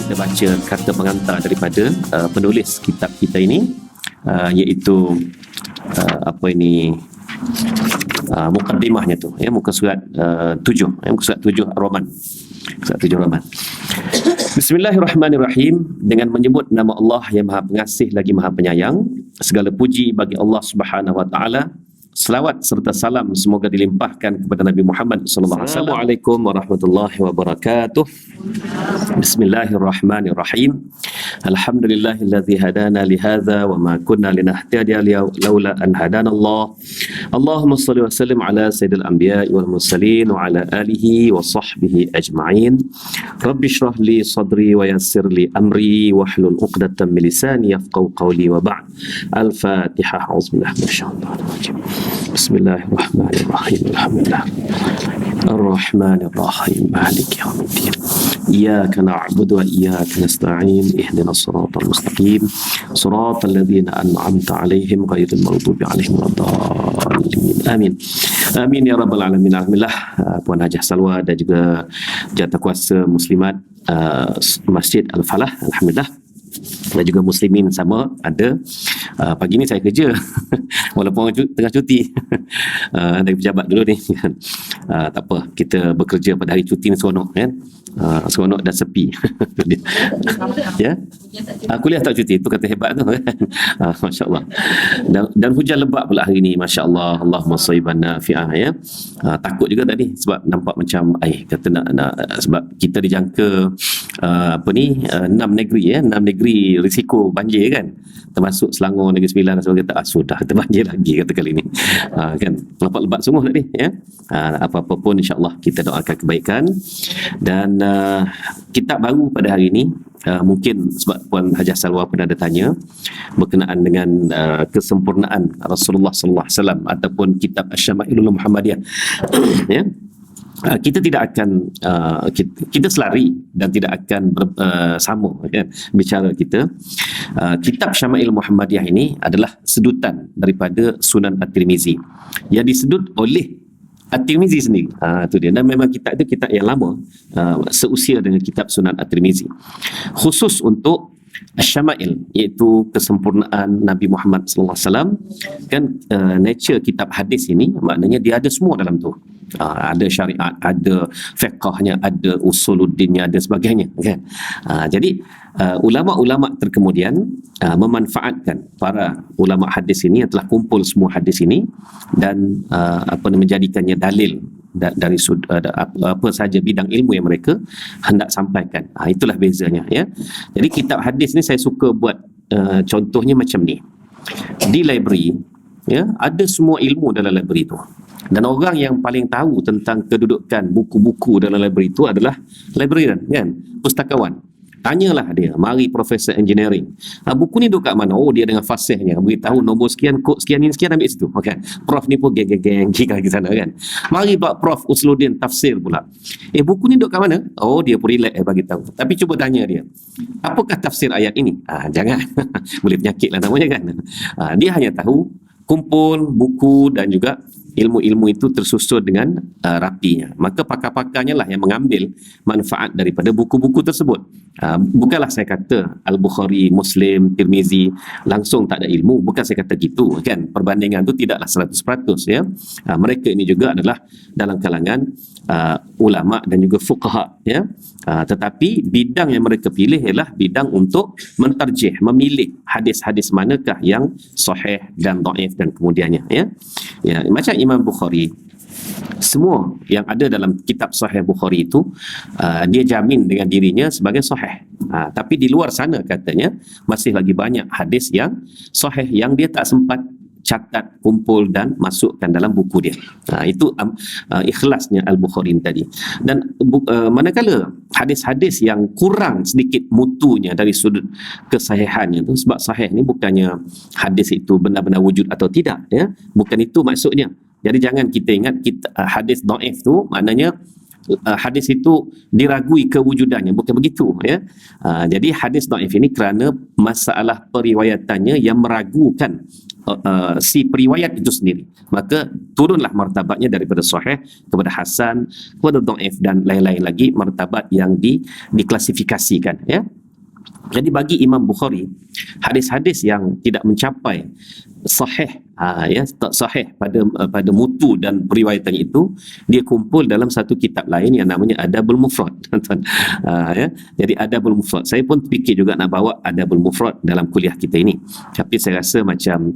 kita baca kata pengantar daripada penulis kitab kita ini, iaitu mukaddimahnya tu, muka surat 7, muka surat 7 Ar-Rahman. Surat 7 Ar-Rahman. Bismillahirrahmanirrahim. Dengan menyebut nama Allah yang Maha Pengasih lagi Maha Penyayang. Segala puji bagi Allah Subhanahu wa taala. Selawat serta salam semoga dilimpahkan kepada Nabi Muhammad sallallahu alaihi wasallam. Assalamualaikum warahmatullahi wabarakatuh. Bismillahirrahmanirrahim. Alhamdulillahillazi hadana li hadza wa ma kunna linahtadiya laula an hadana Allah. Allahumma shalli wa sallim ala sayyidil anbiya'i wal mursalin wa ala alihi wa sahbihi ajma'in. Rabbi shrah li sadri wa yassir li amri wahlul 'uqdatam min lisani yafqahu qawli wa ba'd. Al-Fatihah. Auzubillahi minasyaitonir rajim. Bismillahirrahmanirrahim. Alhamdulillah. Ar-Rahmanir-Rahim. Maliki yaumiddin. Iyyaka na'budu wa iyyaka nasta'in. Ihdinas siratal mustaqim. Siratal ladzina an'amta 'alaihim ghairil maghdubi 'alaihim waladdallin. Amin. Amin ya rabbal alamin. Alhamdulillah, Puan Hajah Salwa dan juga jawatankuasa muslimat Masjid Al-Falah, alhamdulillah, dan juga muslimin sama ada. Pagi ni saya kerja walaupun tengah cuti. Dari pejabat dulu ni kan. Tak apa, kita bekerja pada hari cuti ni seronok kan. Seronok dan sepi. Ya, kuliah tak cuti, itu kata hebat tu kan. Masya-Allah. Dan hujan lebat pula hari ni, masya-Allah. Allahumma shayyiban nafi'ah ya. Takut juga tadi sebab nampak macam kata nak sebab kita dijangka 6 negeri 6 negeri risiko banjir kan, termasuk Selangor, Negeri Sembilan dan sebagainya. Sudah terbanjir lagi kata kali ni. Kan lebat sungguh tadi ya. Apa-apa pun insya-Allah kita doakan kebaikan. Dan kitab baru pada hari ini, mungkin sebab Puan Hajah Salwa pernah ada tanya berkenaan dengan kesempurnaan Rasulullah sallallahu alaihi wasallam ataupun kitab Asy-Syama'ilul Muhammadiyah. Ya. Kita tidak akan kita selari dan tidak akan sama kan, bicara kita. Kitab Syama'il Muhammadiyah ini adalah sedutan daripada Sunan At-Tirmizi yang disedut oleh At-Tirmizi sendiri. Itu dia. Dan memang kitab itu kitab yang lama, seusia dengan kitab Sunan At-Tirmizi, khusus untuk Asy-Syama'il, iaitu kesempurnaan Nabi Muhammad sallallahu alaihi wasallam. Kan nature kitab hadis ini maknanya dia ada semua dalam tu. Ada syariat, ada fiqhnya, ada usuluddinnya, ada sebagainya kan. Jadi ulama-ulama terkemudian memanfaatkan para ulama hadis ini yang telah kumpul semua hadis ini dan menjadikannya dalil dari apa saja bidang ilmu yang mereka hendak sampaikan. Itulah bezanya ya. Jadi kitab hadis ni saya suka buat contohnya macam ni. Di library ya, ada semua ilmu dalam library tu. Dan orang yang paling tahu tentang kedudukan buku-buku dalam library itu adalah librarian kan, pustakawan. Tanyalah dia, mari Profesor Engineering, buku ni duduk kat mana? Oh, dia dengan fasihnya beritahu nombor sekian, kod sekian, ini sekian, ambil situ. Okay. Prof ni pun geng-geng lagi sana kan. Mari Pak Prof Usluddin tafsir pula. Buku ni duduk kat mana? Oh, dia pun relax bagi tahu. Tapi cuba tanya dia, apakah tafsir ayat ini? Jangan. Boleh penyakit lah namanya kan. Dia hanya tahu kumpul buku dan juga ilmu-ilmu itu tersusun dengan rapinya. Maka pakar-pakarnya lah yang mengambil manfaat daripada buku-buku tersebut. Bukanlah saya kata Al-Bukhari, Muslim, Tirmizi langsung tak ada ilmu. Bukan saya kata gitu kan. Perbandingan itu tidaklah 100% ya. Mereka ini juga adalah dalam kalangan ulama dan juga fuqaha ya. Tetapi bidang yang mereka pilih ialah bidang untuk mentarjih, memilih hadis-hadis manakah yang sahih dan dhaif dan kemudiannya ya. Ya, macam Imam Bukhari, semua yang ada dalam kitab Sahih Bukhari itu dia jamin dengan dirinya sebagai sahih. Tapi di luar sana katanya masih lagi banyak hadis yang sahih yang dia tak sempat catat, kumpul dan masukkan dalam buku dia. Itu ikhlasnya Al-Bukhari tadi. Dan manakala hadis-hadis yang kurang sedikit mutunya dari sudut kesahihannya tu, sebab sahih ni bukannya hadis itu benar-benar wujud atau tidak ya, bukan itu maksudnya. Jadi jangan kita ingat hadis dhaif tu maknanya hadis itu diragui kewujudannya, bukan begitu ya. Jadi hadis dhaif ini kerana masalah periwayatannya yang meragukan si periwayat itu sendiri, maka turunlah martabatnya daripada sahih kepada hasan kepada dhaif dan lain-lain lagi martabat yang diklasifikasikan ya. Jadi bagi Imam Bukhari, hadis-hadis yang tidak mencapai sahih, ya, tak sahih pada mutu dan periwayatan itu, dia kumpul dalam satu kitab lain yang namanya Adabul Mufrad. Ya. Jadi Adabul Mufrad, saya pun fikir juga nak bawa Adabul Mufrad dalam kuliah kita ini, tapi saya rasa macam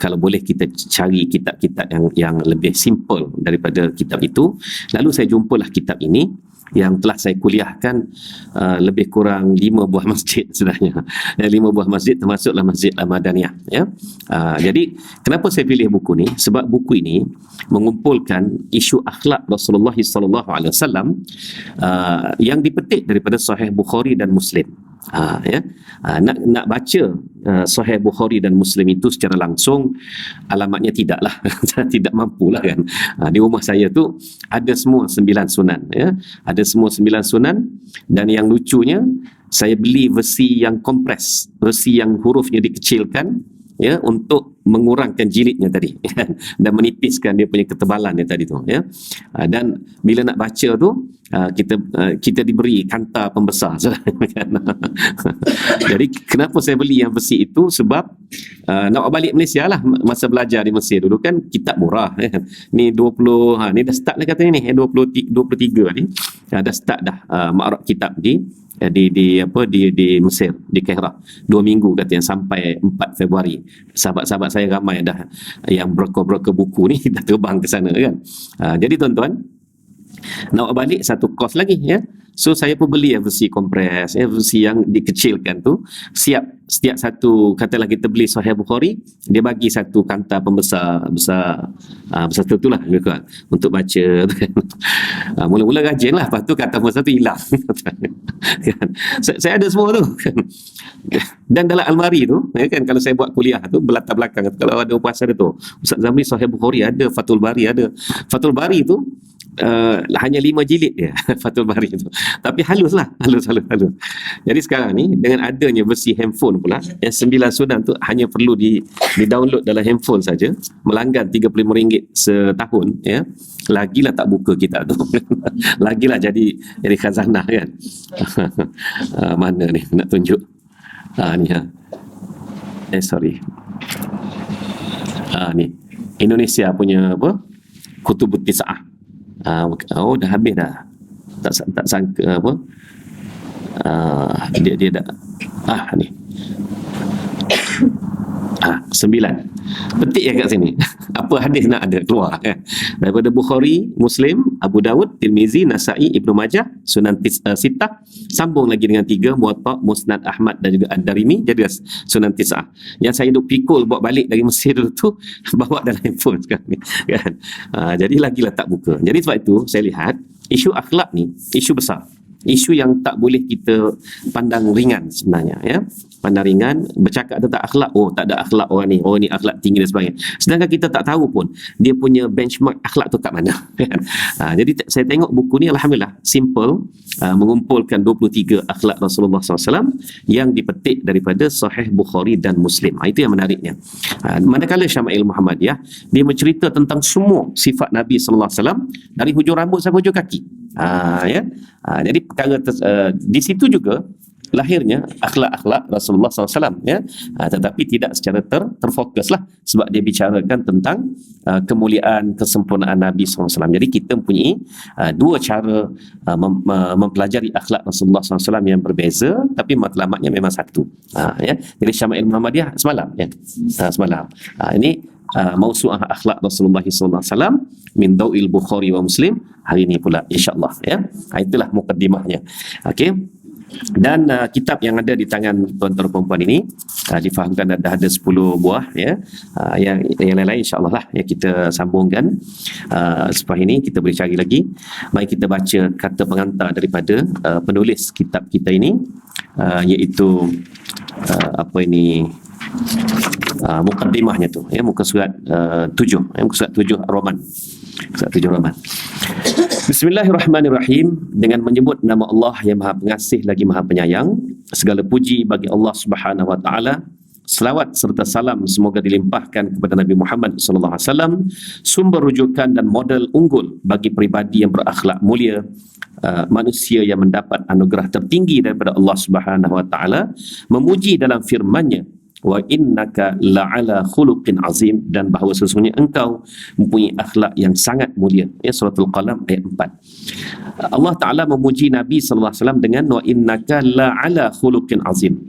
kalau boleh kita cari kitab-kitab yang lebih simple daripada kitab itu. Lalu saya jumpalah kitab ini yang telah saya kuliahkan lebih kurang 5 buah masjid sebenarnya. 5 buah masjid termasuklah Masjid Al-Madaniyah ya. Jadi kenapa saya pilih buku ni? Sebab buku ini mengumpulkan isu akhlak Rasulullah sallallahu alaihi wasallam yang dipetik daripada Sahih Bukhari dan Muslim. Ya. Nak baca Sahih Bukhari dan Muslim itu secara langsung, alamatnya tidaklah. Tidak mampulah kan. Di rumah saya tu ada semua 9 sunan ya. Ada semua 9 sunan, dan yang lucunya saya beli versi yang kompres, versi yang hurufnya dikecilkan ya, untuk mengurangkan jilidnya tadi dan menipiskan dia punya ketebalan dia tadi tu ya. Dan bila nak baca tu kita diberi kanta pembesar. Jadi kenapa saya beli yang versi itu? Sebab nak balik Malaysia lah, masa belajar di Mesir dulu kan kitab murah ya. Ni 20 ni dah start lah katanya ni 23 ni dah start dah ma'rad kitab di Mesir, di Kairah 2 minggu katanya sampai 4 Februari. Sahabat-sahabat saya ramai dah yang broker-broker buku ni dah terbang ke sana kan. Jadi tuan-tuan, nak balik satu kos lagi ya. So saya pun beli versi kompres ya, versi yang dikecilkan tu. Setiap satu, katalah kita beli Sahih Bukhari, dia bagi satu kanta pembesar besar tu lah untuk baca kan. Mula-mula rajin lah, lepas tu kata pembesar tu hilang. Kan? Saya ada semua tu kan. Dan dalam almari tu ya kan, kalau saya buat kuliah tu berlatar belakang, kalau ada puasa ada tu Ustaz Zamri Sahih Bukhari ada, Fathul Bari ada. Fathul Bari tu hanya 5 jilid dia Fathul Bari tu, tapi halus. Jadi sekarang ni dengan adanya versi handphone pula, yang 9 sunan tu hanya perlu di-download dalam handphone saja, melanggan RM35 setahun ya. Lagilah tak buka kitab tu. Lagilah jadi khazanah kan. Mana ni nak tunjuk ni sorry ni Indonesia punya apa, Kutubut Tis'ah. Oh dah habis dah, tak sangka apa, dia dah ni 9 petik ya kat sini. Apa hadis nak ada keluar kan, daripada Bukhari, Muslim, Abu Dawud, Tirmizi, Nasa'i, Ibnu Majah, Sunan Sittah, sambung lagi dengan 3 Muwatta, Musnad Ahmad dan juga Ad-Darimi, jadi Sunan Tis'ah. Yang saya duk pikul bawa balik dari Mesir dulu tu bawa dalam handphone sekarang ni kan. Jadi lagilah tak buka. Jadi sebab itu saya lihat isu akhlak ni isu besar, isu yang tak boleh kita pandang ringan sebenarnya ya. Pandang ringan, bercakap tentang akhlak, oh tak ada akhlak orang ni, oh ni akhlak tinggi dan sebagainya, sedangkan kita tak tahu pun dia punya benchmark akhlak tu kat mana kan. Jadi saya tengok buku ni alhamdulillah simple, mengumpulkan 23 akhlak Rasulullah SAW yang dipetik daripada Sahih Bukhari dan Muslim. Itu yang menariknya. Manakala Syama'il Muhammadiyah, dia mencerita tentang semua sifat Nabi SAW dari hujung rambut sampai hujung kaki. Ya. Jadi perkara di situ juga lahirnya akhlak-akhlak Rasulullah SAW ya. Tetapi tidak secara terfokus lah, sebab dia bicarakan tentang kemuliaan, kesempurnaan Nabi SAW. Jadi kita mempunyai 2 cara mempelajari akhlak Rasulullah SAW yang berbeza, tapi matlamatnya memang satu ya. Jadi Syama'il Muhammadiyah semalam ya, semalam ini Mausu'ah akhlak Rasulullah SAW min Daw'il Bukhari wa Muslim, hari ini pula insyaAllah ya. Itulah mukaddimahnya. Okey. Dan kitab yang ada di tangan tuan-tuan perempuan ini difahamkan ada 10 buah ya. Yang lain-lain insya-Allah lah ya, kita sambungkan selepas ini, kita boleh cari lagi. Mari kita baca kata pengantar daripada penulis kitab kita ini, iaitu mukaddimahnya tu ya, muka surat 7 ya, muka surat 7 Roman. Surat 7 Roman. Bismillahirrahmanirrahim. Dengan menyebut nama Allah yang Maha Pengasih lagi Maha Penyayang, segala puji bagi Allah Subhanahu wa taala. Selawat serta salam semoga dilimpahkan kepada Nabi Muhammad sallallahu alaihi wasallam, sumber rujukan dan model unggul bagi pribadi yang berakhlak mulia, manusia yang mendapat anugerah tertinggi daripada Allah Subhanahu wa taala, memuji dalam firman-Nya, wa innaka la'ala khuluqin azim, dan bahawa sesungguhnya engkau mempunyai akhlak yang sangat mulia. Ya, suratul Qalam ayat 4. Allah Ta'ala memuji Nabi sallallahu alaihi wasallam dengan wa innaka la'ala khuluqin azim.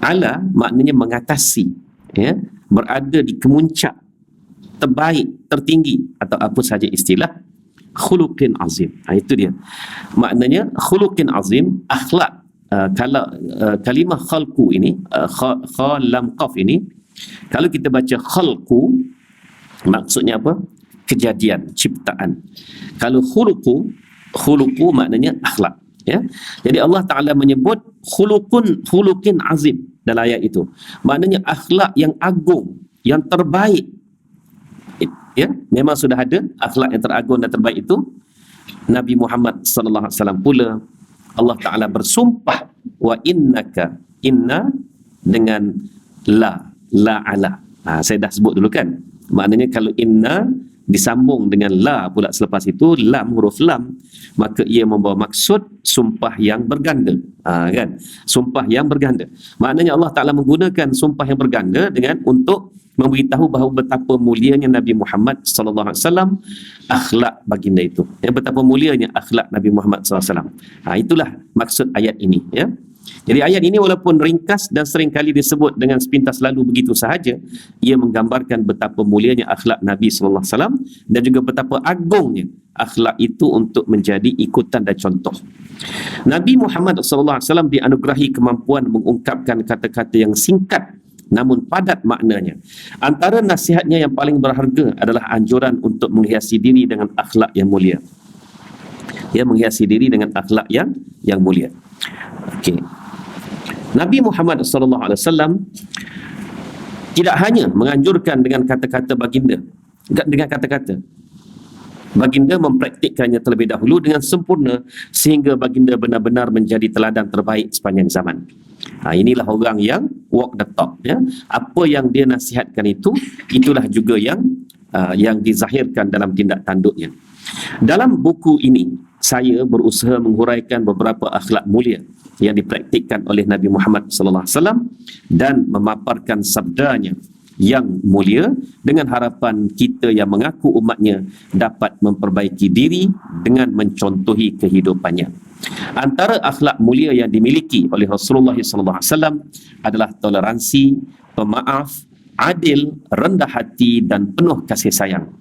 Ala maknanya mengatasi, ya, berada di kemuncak terbaik, tertinggi, atau apa saja istilah khuluqin azim. Itu dia. Maknanya khuluqin azim, akhlak. Kalau kalimah khalqu ini, kha lam qaf ini, kalau kita baca khalqu, maksudnya apa? Kejadian, ciptaan. Kalau khuluqu maknanya akhlak, ya. Jadi Allah Taala menyebut khuluqin azim dalam ayat itu. Maknanya akhlak yang agung, yang terbaik. Ya, memang sudah ada akhlak yang teragung dan terbaik itu. Nabi Muhammad sallallahu alaihi wasallam pula Allah Ta'ala bersumpah wa innaka, inna dengan la ala. Saya dah sebut dulu kan. Maknanya kalau inna disambung dengan la pula selepas itu, lam, huruf lam, maka ia membawa maksud sumpah yang berganda. Kan? Sumpah yang berganda. Maknanya Allah Ta'ala menggunakan sumpah yang berganda dengan untuk memberitahu bahawa betapa mulianya Nabi Muhammad sallallahu alaihi wasallam, akhlak baginda itu. Ya, betapa mulianya akhlak Nabi Muhammad sallallahu alaihi wasallam. Itulah maksud ayat ini, ya. Jadi ayat ini walaupun ringkas dan sering kali disebut dengan sepintas lalu begitu sahaja, ia menggambarkan betapa mulianya akhlak Nabi sallallahu alaihi wasallam dan juga betapa agungnya akhlak itu untuk menjadi ikutan dan contoh. Nabi Muhammad sallallahu alaihi wasallam dianugerahi kemampuan mengungkapkan kata-kata yang singkat namun padat maknanya. Antara nasihatnya yang paling berharga adalah anjuran untuk menghiasi diri dengan akhlak yang mulia. Ya, menghiasi diri dengan akhlak yang mulia. Okey. Nabi Muhammad sallallahu alaihi wasallam tidak hanya menganjurkan dengan kata-kata baginda, baginda mempraktikkannya terlebih dahulu dengan sempurna sehingga baginda benar-benar menjadi teladan terbaik sepanjang zaman. Inilah orang yang walk the talk, ya. Apa yang dia nasihatkan itulah juga yang dizahirkan dalam tindak tanduknya. Dalam buku ini saya berusaha menghuraikan beberapa akhlak mulia yang dipraktikkan oleh Nabi Muhammad sallallahu alaihi wasallam dan memaparkan sabdanya yang mulia dengan harapan kita yang mengaku umatnya dapat memperbaiki diri dengan mencontohi kehidupannya. Antara akhlak mulia yang dimiliki oleh Rasulullah sallallahu alaihi wasallam adalah toleransi, pemaaf, adil, rendah hati dan penuh kasih sayang.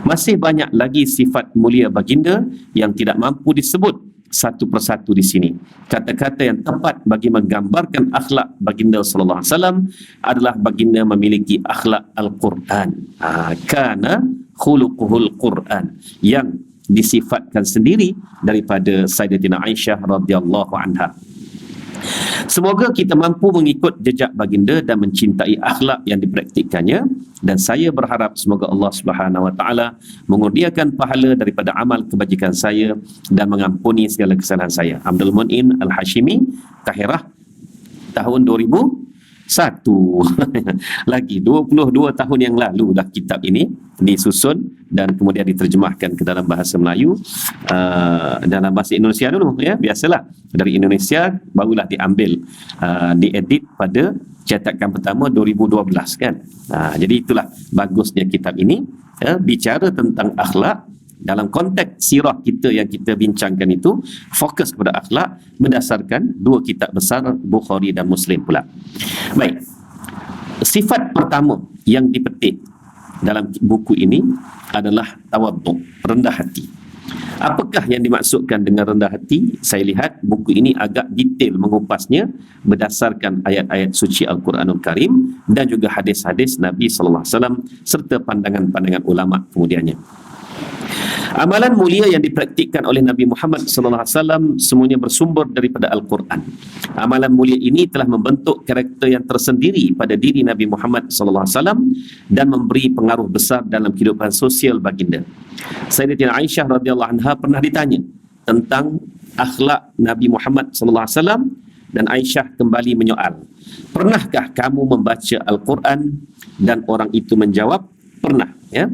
Masih banyak lagi sifat mulia baginda yang tidak mampu disebut satu persatu di sini. Kata-kata yang tepat bagi menggambarkan akhlak baginda sallallahu alaihi wasallam adalah baginda memiliki akhlak Al-Quran. Kana khuluquhul Quran, yang disifatkan sendiri daripada Sayyidatina Aisyah radhiyallahu anha. Semoga kita mampu mengikut jejak baginda dan mencintai akhlak yang dipraktikkannya, dan saya berharap semoga Allah Subhanahu wa taala mengurniakan pahala daripada amal kebajikan saya dan mengampuni segala kesalahan saya. Abdul Mu'in Al-Hashimi, Tahirah, tahun 2001. Lagi 22 tahun yang lalu dah kitab ini disusun dan kemudian diterjemahkan ke dalam bahasa Melayu, dalam bahasa Indonesia dulu, ya, biasalah dari Indonesia barulah diambil, diedit pada cetakan pertama 2012 kan. Jadi itulah bagusnya kitab ini, ya, bicara tentang akhlak dalam konteks sirah kita yang kita bincangkan itu, fokus kepada akhlak berdasarkan dua kitab besar, Bukhari dan Muslim pula. Baik, sifat pertama yang dipetik dalam buku ini adalah tawaddu', rendah hati. Apakah yang dimaksudkan dengan rendah hati? Saya lihat buku ini agak detail mengupasnya berdasarkan ayat-ayat suci Al-Quranul Karim dan juga hadis-hadis Nabi sallallahu alaihi wasallam serta pandangan-pandangan ulama kemudiannya. Amalan mulia yang dipraktikkan oleh Nabi Muhammad sallallahu alaihi wasallam semuanya bersumber daripada Al-Quran. Amalan mulia ini telah membentuk karakter yang tersendiri pada diri Nabi Muhammad sallallahu alaihi wasallam dan memberi pengaruh besar dalam kehidupan sosial baginda. Sayyidatina Aisyah radhiyallahu anha pernah ditanya tentang akhlak Nabi Muhammad sallallahu alaihi wasallam dan Aisyah kembali menyoal, "Pernahkah kamu membaca Al-Quran?" Dan orang itu menjawab, "Pernah." Ya.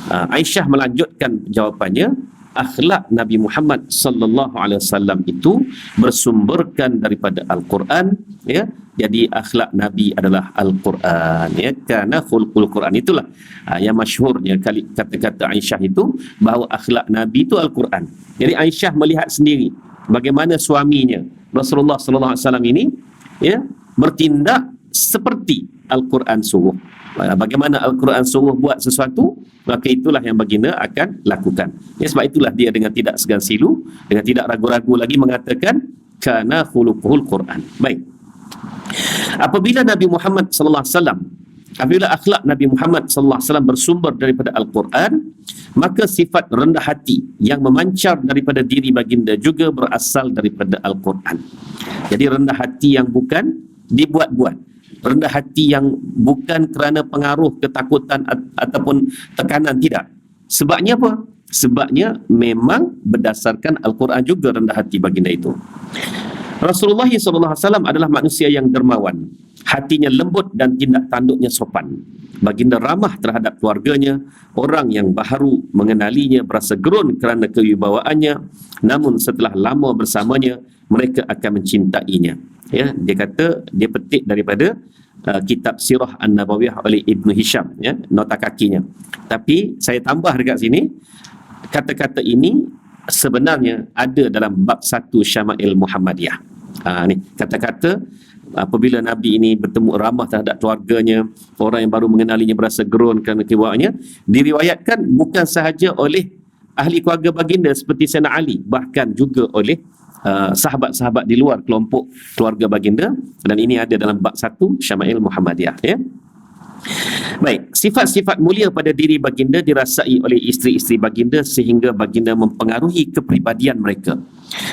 Aisyah melanjutkan jawapannya, akhlak Nabi Muhammad sallallahu alaihi wasallam itu bersumberkan daripada Al-Quran, ya. Jadi akhlak Nabi adalah Al-Quran, ya. Karena khulqul Quran itulah yang masyhurnya kata-kata Aisyah itu bahawa akhlak Nabi itu Al-Quran. Jadi Aisyah melihat sendiri bagaimana suaminya Rasulullah sallallahu alaihi wasallam ini, ya, bertindak seperti Al-Quran suruh. Bagaimana Al-Quran suruh buat sesuatu, maka itulah yang baginda akan lakukan. Ya, sebab itulah dia dengan tidak segan silu, dengan tidak ragu-ragu lagi mengatakan kana khuluquhul Quran. Baik. Apabila Nabi Muhammad sallallahu alaihi wasallam, apabila akhlak Nabi Muhammad sallallahu alaihi wasallam bersumber daripada Al-Quran, maka sifat rendah hati yang memancar daripada diri baginda juga berasal daripada Al-Quran. Jadi rendah hati yang bukan dibuat-buat, rendah hati yang bukan kerana pengaruh ketakutan ataupun tekanan, tidak. Sebabnya apa? Sebabnya memang berdasarkan Al-Quran juga rendah hati baginda itu. Rasulullah SAW adalah manusia yang dermawan, hatinya lembut dan tindak tanduknya sopan. Baginda ramah terhadap keluarganya, orang yang baru mengenalinya berasa gerun kerana kewibawaannya, namun setelah lama bersamanya mereka akan mencintainya. Ya, dia kata dia petik daripada kitab Sirah An-Nabawiyah oleh Ibn Hisham, ya, nota kakinya. Tapi saya tambah dekat sini, kata-kata ini sebenarnya ada dalam bab 1 Syama'il Muhammadiyah. Ni kata-kata apabila Nabi ini bertemu ramah terhadap keluarganya, orang yang baru mengenalinya berasa gerun kerana kewibawaannya, diriwayatkan bukan sahaja oleh ahli keluarga baginda seperti Sayyidina Ali, bahkan juga oleh sahabat-sahabat di luar kelompok keluarga baginda, dan ini ada dalam bab 1 Syama'il Muhammadiyah, ya. Baik, sifat-sifat mulia pada diri baginda dirasai oleh isteri-isteri baginda sehingga baginda mempengaruhi kepribadian mereka.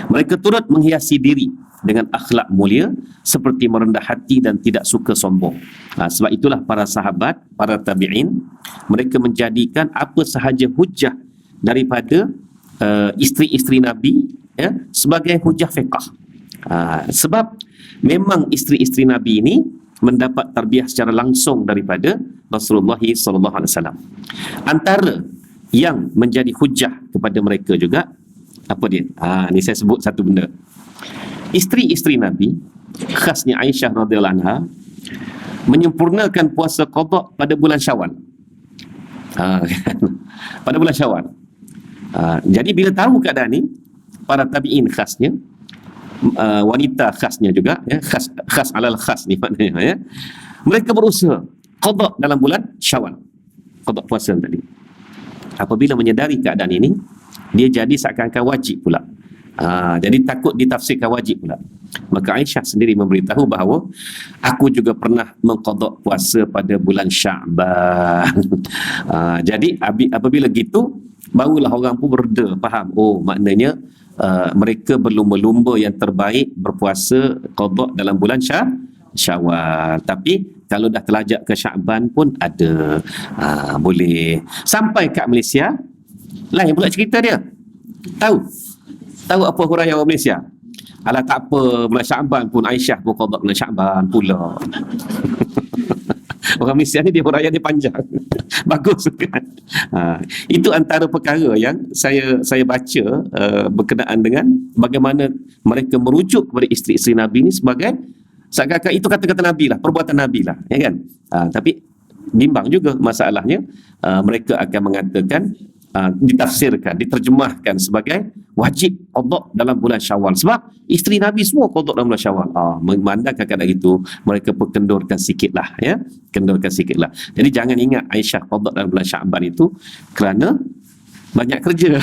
Mereka turut menghiasi diri dengan akhlak mulia seperti merendah hati dan tidak suka sombong. Sebab itulah para sahabat, para tabi'in, mereka menjadikan apa sahaja hujah daripada isteri-isteri Nabi, ya, sebagai hujah fiqh. Sebab memang isteri-isteri Nabi ini mendapat tarbiyah secara langsung daripada Rasulullah SAW. Antara yang menjadi hujah kepada mereka juga, apa dia? Ni saya sebut satu benda. Isteri-isteri Nabi, khasnya Aisyah radhiyallahu anha, menyempurnakan puasa qada pada bulan Syawal. Pada bulan Syawal. Jadi bila tahu keadaan ni, para tabi'in khasnya, wanita khasnya juga, ya, khas alal khas ni maknanya, ya, mereka berusaha qada dalam bulan Syawal, qada puasa tadi. Apabila menyedari keadaan ini, dia jadi seakan-akan wajib pula. Jadi takut ditafsirkan wajib pula. Maka Aisyah sendiri memberitahu bahawa aku juga pernah mengqada puasa pada bulan Sya'ban. Jadi apabila gitu, barulah orang pun berda, faham, oh maknanya mereka berlumba-lumba yang terbaik berpuasa qada dalam bulan Syawal. Tapi kalau dah terlajak ke Sya'ban pun ada, boleh. Sampai kat Malaysia, lain pula cerita dia. Tahu apa huraian orang Malaysia? Alah tak apa, bulan Sya'ban pun Aisyah pun qada bulan Sya'ban pula. Orang Malaysia ni dia huraian dia panjang. Bagus kan? Itu antara perkara yang saya baca berkenaan dengan bagaimana mereka merujuk kepada isteri-isteri Nabi ni sebagai seakan-akan itu kata-kata Nabi lah, perbuatan Nabi lah, ya kan? Tapi bimbang juga masalahnya, mereka akan mengatakan ditafsirkan, diterjemahkan sebagai wajib qada dalam bulan Syawal. Sebab isteri Nabi semua qada dalam bulan Syawal. Memandangkan keadaan itu, mereka pun kendurkan sikit lah, ya. Kendurkan sikit lah. Jadi jangan ingat Aisyah qada dalam bulan Sya'ban itu kerana banyak kerja.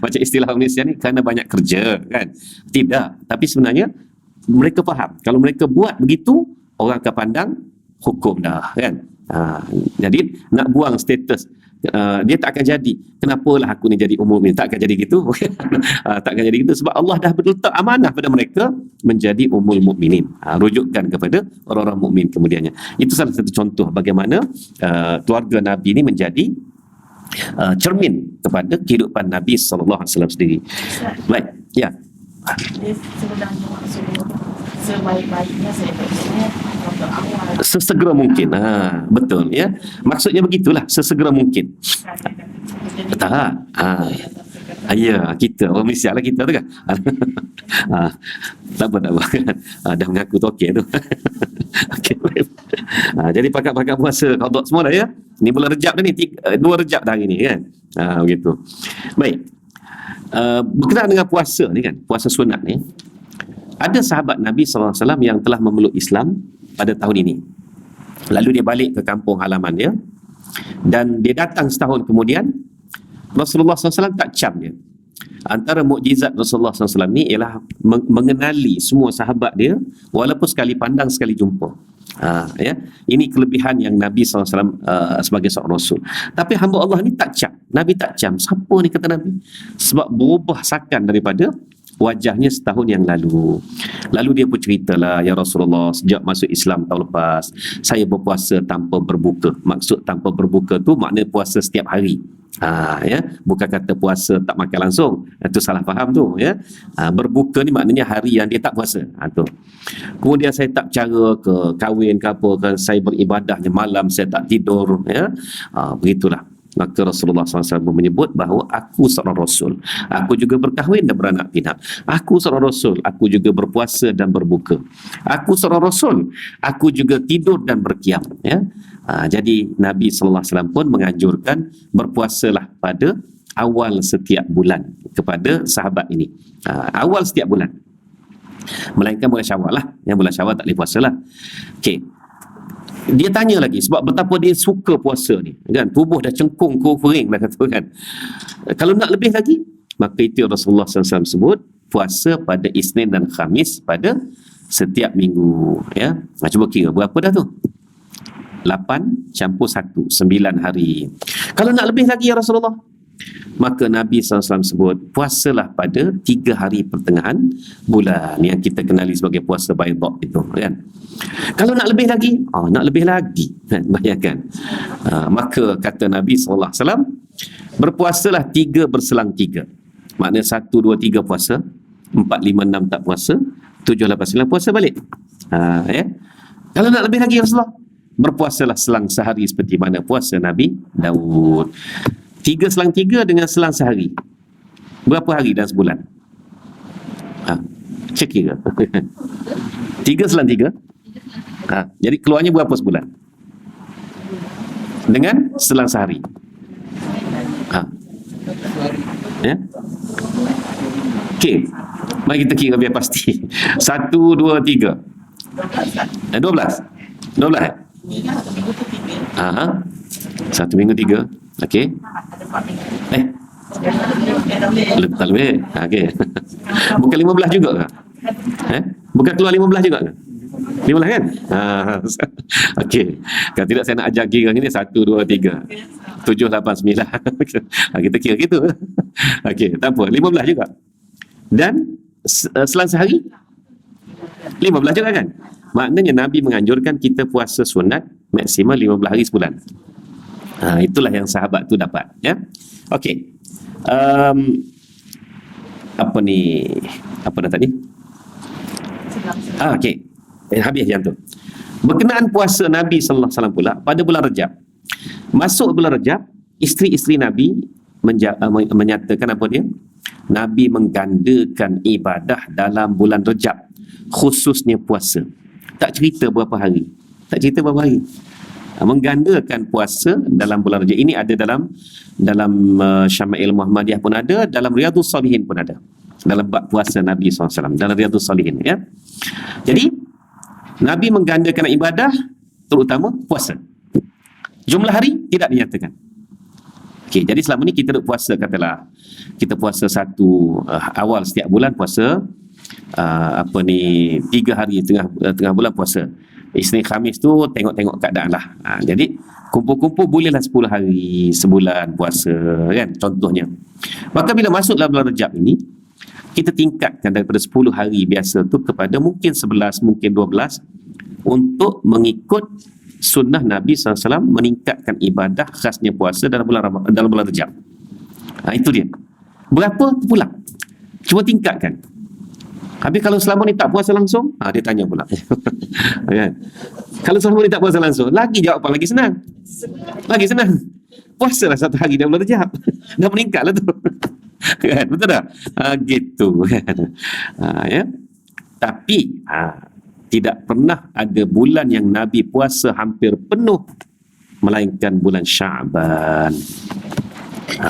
Macam istilah Malaysia ni, kerana banyak kerja, kan? Tidak. Tapi sebenarnya mereka faham, kalau mereka buat begitu, orang akan pandang hukum dah, kan? Jadi nak buang status dia tak akan jadi. Kenapalah aku ni jadi ummul mukminin? Tak akan jadi gitu. Tak akan jadi gitu sebab Allah dah berletak amanah pada mereka menjadi ummul mukminin. Rujukan kepada orang-orang mukmin kemudiannya. Itu salah satu contoh bagaimana keluarga Nabi ini menjadi cermin kepada kehidupan Nabi sallallahu alaihi wasallam sendiri. Baik, ya. Dia sebenarnya maksud sebaik-baiknya saya baiknya untuk awal Sesegera mungkin. Betul ya. Maksudnya begitulah, sesegera mungkin. Tak. Ya, kita orang Malaysia lah kita tu kan. Tak apa. Dah mengaku tu okey tu. Okey. Jadi pakat-pakat puasa qada semua dah ya. Ni bulan Rejab dah ni, 2 Rejab dah hari ni kan. Begitu. Baik. Berkenaan dengan puasa ni kan, puasa sunat ni, ada sahabat Nabi SAW yang telah memeluk Islam pada tahun ini. Lalu dia balik ke kampung halaman dia, dan dia datang setahun kemudian. Rasulullah SAW tak cam dia. Antara mukjizat Rasulullah SAW ni ialah mengenali semua sahabat dia walaupun sekali pandang sekali jumpa. Ya, ini kelebihan yang Nabi SAW sebagai seorang Rasul. Tapi hamba Allah ni tak cam. Nabi tak cam. Siapa ni kata Nabi? Sebab berubah sakan daripada wajahnya setahun yang lalu. Lalu dia pun ceritalah, ya Rasulullah, sejak masuk Islam tahun lepas, saya berpuasa tanpa berbuka. Maksud tanpa berbuka tu makna puasa setiap hari. Ya, bukan kata puasa tak makan langsung. Itu salah faham tu ya. Berbuka ni maknanya hari yang dia tak puasa. Tu. Kemudian saya tak cara ke kahwin ke apa ke, saya beribadahnya malam, saya tak tidur ya. Begitulah. Maka Rasulullah SAW menyebut bahawa aku seorang Rasul. Aku juga berkahwin dan beranak pinak. Aku seorang Rasul. Aku juga berpuasa dan berbuka. Aku seorang Rasul. Aku juga tidur dan berkiam. Ya. Jadi Nabi SAW pun menganjurkan berpuasalah pada awal setiap bulan kepada sahabat ini. Awal setiap bulan. Melainkan bulan Syawal lah. Yang bulan Syawal tak boleh puasa lah. Okey. Dia tanya lagi sebab betapa dia suka puasa ni kan, tubuh dah cengkung kering dah kata kan. Kalau nak lebih lagi, maka itu Rasulullah SAW sebut puasa pada Isnin dan Khamis pada setiap minggu ya. Cuba kira berapa dah tu? 8 campur 1, 9 hari. Kalau nak lebih lagi ya Rasulullah, maka Nabi SAW sebut puasalah pada 3 hari pertengahan bulan yang kita kenali sebagai puasa Baidah itu kan. Kalau nak lebih lagi, nak lebih lagi kan? Bayangkan. Maka kata Nabi SAW, berpuasalah 3 berselang 3. Maknanya 1, 2, 3 puasa, 4, 5, 6 tak puasa, 7, 8, 9 puasa balik. Ya. Kalau nak lebih lagi Rasulullah, berpuasalah selang sehari seperti mana puasa Nabi Daud. 3 selang 3 dengan selang sehari. Berapa hari dalam sebulan? Cek kira. 3 selang 3. Jadi keluarnya berapa sebulan? Dengan selang sehari. Ya. Okey. Mari kita kira biar pasti. 1, 2, 3. 12. 12 1 minggu 3. Okey. Tak lebih. Okey. Bukan 15 juga ke? Bukan keluar 15 juga ke? 15 kan? Okey. Kalau tidak saya nak ajar kira ni 1, 2, 3. 7, 8, 9. Kita kira gitu. Okey, tak apa. 15 juga. Dan selang sehari 15 juga kan? Maknanya Nabi menganjurkan kita puasa sunat maksimal 15 hari sebulan. Itulah yang sahabat tu dapat ya. Okey. Apa dah tadi? Okey. Habis yang tu. Berkenaan puasa Nabi sallallahu alaihi wasallam pula pada bulan Rejab. Masuk bulan Rejab, isteri-isteri Nabi menyatakan apa dia? Nabi menggandakan ibadah dalam bulan Rejab, khususnya puasa. Tak cerita berapa hari. Menggandakan puasa dalam bulan Rejab. Ini ada dalam Syama'il Muhammadiyah pun ada, dalam Riyadhus Salihin pun ada. Dalam bab puasa Nabi SAW, dalam Riyadhus Salihin ya. Jadi Nabi menggandakan ibadah, terutama puasa. Jumlah hari tidak dinyatakan. Okey, jadi selama ni kita duk puasa, katalah kita puasa satu awal setiap bulan puasa 3 hari tengah bulan puasa. Isnin Khamis tu tengok-tengok keadaan lah. Jadi kumpul-kumpul bolehlah 10 hari sebulan puasa kan, contohnya. Maka bila masuk dalam bulan Rejab ini, kita tingkatkan daripada 10 hari biasa tu kepada mungkin 11, mungkin 12, untuk mengikut sunnah Nabi SAW meningkatkan ibadah khasnya puasa dalam bulan Rejab. Itu dia. Berapa tu pula? Cuba tingkatkan. Habis kalau selama ni tak puasa langsung, dia tanya pula. Kan? Kalau selama ni tak puasa langsung, lagi jawapan lagi senang. Lagi senang. Puasalah 1 hari dalam bulan Rejab. Dah meningkatlah tu. Kan? Betul tak? Gitu. Ya. Tapi tidak pernah ada bulan yang Nabi puasa hampir penuh melainkan bulan Sya'ban.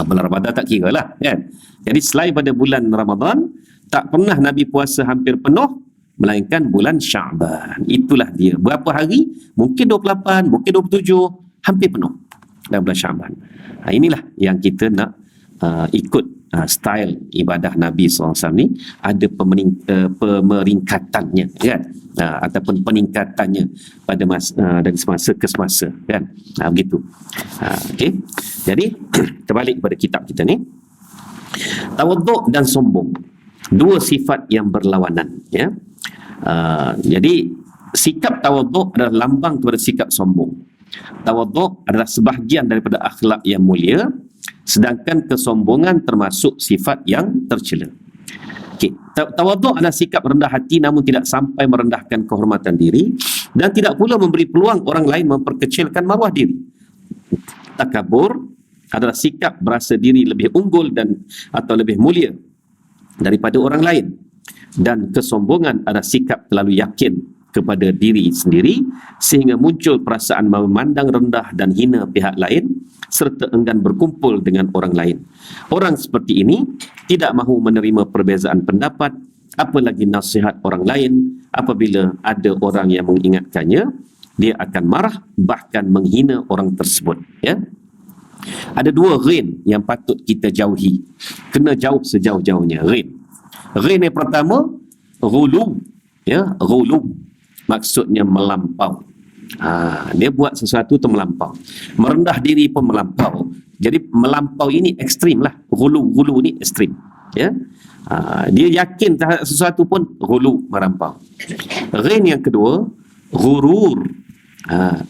Bulan Ramadan tak kira lah kan. Jadi selain pada bulan Ramadan, tak pernah Nabi puasa hampir penuh melainkan bulan Sya'ban. Itulah dia. Berapa hari? Mungkin 28, mungkin 27, hampir penuh dalam bulan Sya'ban. Inilah yang kita nak ikut style ibadah Nabi SAW ni, ada pemeringkatannya kan, ataupun peningkatannya pada dari semasa ke semasa kan, begitu. Okey, jadi terbalik kepada kitab kita ni, tawaduk dan sombong, dua sifat yang berlawanan ya. Jadi sikap tawaduk adalah lambang kepada sikap sombong. Tawaduk adalah sebahagian daripada akhlak yang mulia, sedangkan kesombongan termasuk sifat yang tercela. Okay. Tawaduk adalah sikap rendah hati namun tidak sampai merendahkan kehormatan diri, dan tidak pula memberi peluang orang lain memperkecilkan maruah diri. Takabur adalah sikap berasa diri lebih unggul atau lebih mulia daripada orang lain, dan kesombongan adalah sikap terlalu yakin kepada diri sendiri sehingga muncul perasaan memandang rendah dan hina pihak lain serta enggan berkumpul dengan orang lain. Orang seperti ini tidak mahu menerima perbezaan pendapat, apalagi nasihat orang lain. Apabila ada orang yang mengingatkannya, dia akan marah, bahkan menghina orang tersebut ya. Ada 2 ghin yang patut kita jauhi, kena jauh sejauh-jauhnya. Ghin yang pertama, ghulu ya, ghulu maksudnya melampau. Dia buat sesuatu tu melampau, merendah diri pun melampau. Jadi melampau ini ekstrim lah. Ghulu ni ekstrim ya. Dia yakin terhadap sesuatu pun ghulu, melampau. Ghin yang kedua, ghurur.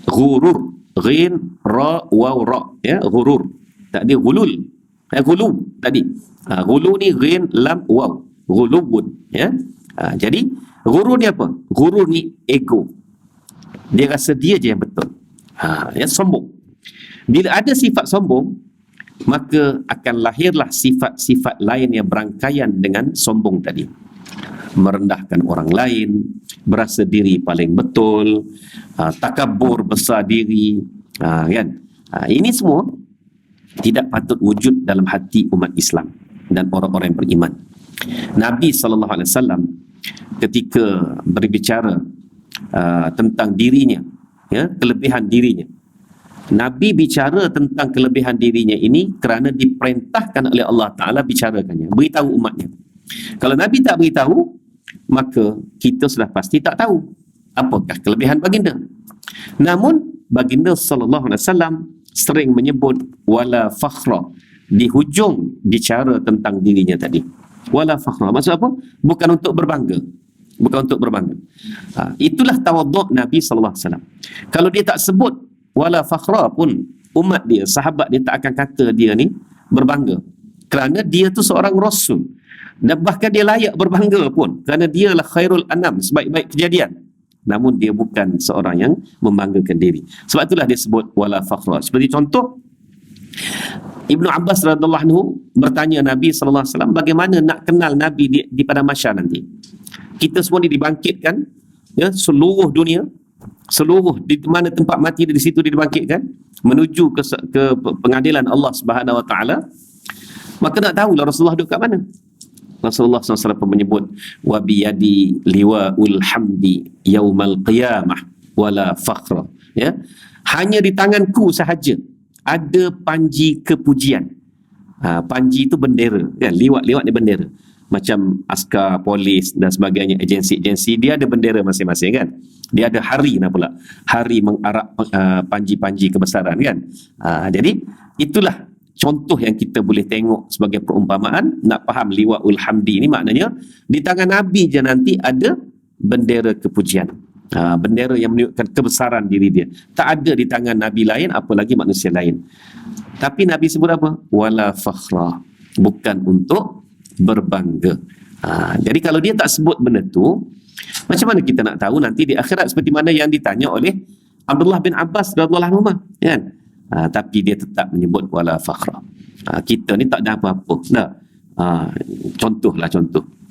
Ghurur, ghin ra waw ra ya, ghurur. Tak dia ghulul. Ghulu tadi. Ghulu ni ghin lam waw, ghulubun ya. Jadi ghurur ni apa? Ghurur ni ego. Dia rasa dia je yang betul. Ya, sombong. Bila ada sifat sombong, maka akan lahirlah sifat-sifat lain yang berangkaian dengan sombong tadi. Merendahkan orang lain, berasa diri paling betul, takabur, besar diri, kan? Ini semua tidak patut wujud dalam hati umat Islam dan orang-orang yang beriman. Nabi SAW ketika berbicara tentang dirinya ya, kelebihan dirinya, Nabi bicara tentang kelebihan dirinya ini kerana diperintahkan oleh Allah Ta'ala bicarakannya, beritahu umatnya. Kalau Nabi tak beritahu, maka kita sudah pasti tak tahu apakah kelebihan baginda. Namun baginda SAW sering menyebut wala fakhra di hujung bicara tentang dirinya tadi. Wala fakhra maksud apa? Bukan untuk berbangga, bukan untuk berbangga. Itulah tawaduk Nabi SAW. Kalau dia tak sebut wala fakhra pun, umat dia, sahabat dia tak akan kata dia ni berbangga, kerana dia tu seorang rasul, dan bahkan dia layak berbangga pun kerana dia lah khairul anam, sebaik-baik kejadian. Namun dia bukan seorang yang membanggakan diri. Sebab itulah dia sebut wala fakhra. Seperti contoh, Ibnu Abbas radhiyallahu anhu bertanya Nabi sallallahu alaihi wasallam, bagaimana nak kenal Nabi di pada mahsyar nanti? Kita semua ni dibangkitkan ya, seluruh dunia, seluruh di mana tempat mati di situ dibangkitkan menuju ke pengadilan Allah Subhanahu wa taala. Maka nak tahulah Rasulullah duduk kat mana. Rasulullah SAW menyebut wa biyadi liwaul hamdi yaumal qiyamah wala fakhra ya, hanya di tanganku sahaja ada panji kepujian. Panji itu bendera kan, liwat ni bendera. macam askar, polis dan sebagainya, agensi-agensi, dia ada bendera masing-masing kan. Dia ada hari pula, hari mengarak panji-panji kebesaran kan. Jadi itulah contoh yang kita boleh tengok sebagai perumpamaan. Nak faham liwa'ul hamdi ni maknanya di tangan Nabi je nanti ada bendera kepujian, bendera yang menunjukkan kebesaran diri dia. Tak ada di tangan Nabi lain, apalagi manusia lain. Tapi Nabi sebut apa? Wala fakhra, bukan untuk berbangga. Jadi kalau dia tak sebut benda tu, macam mana kita nak tahu nanti di akhirat seperti mana yang ditanya oleh Abdullah bin Abbas radhiyallahu anhu kan? Tapi dia tetap menyebut wala fakhra. Kita ni tak ada apa-apa. Nah, contoh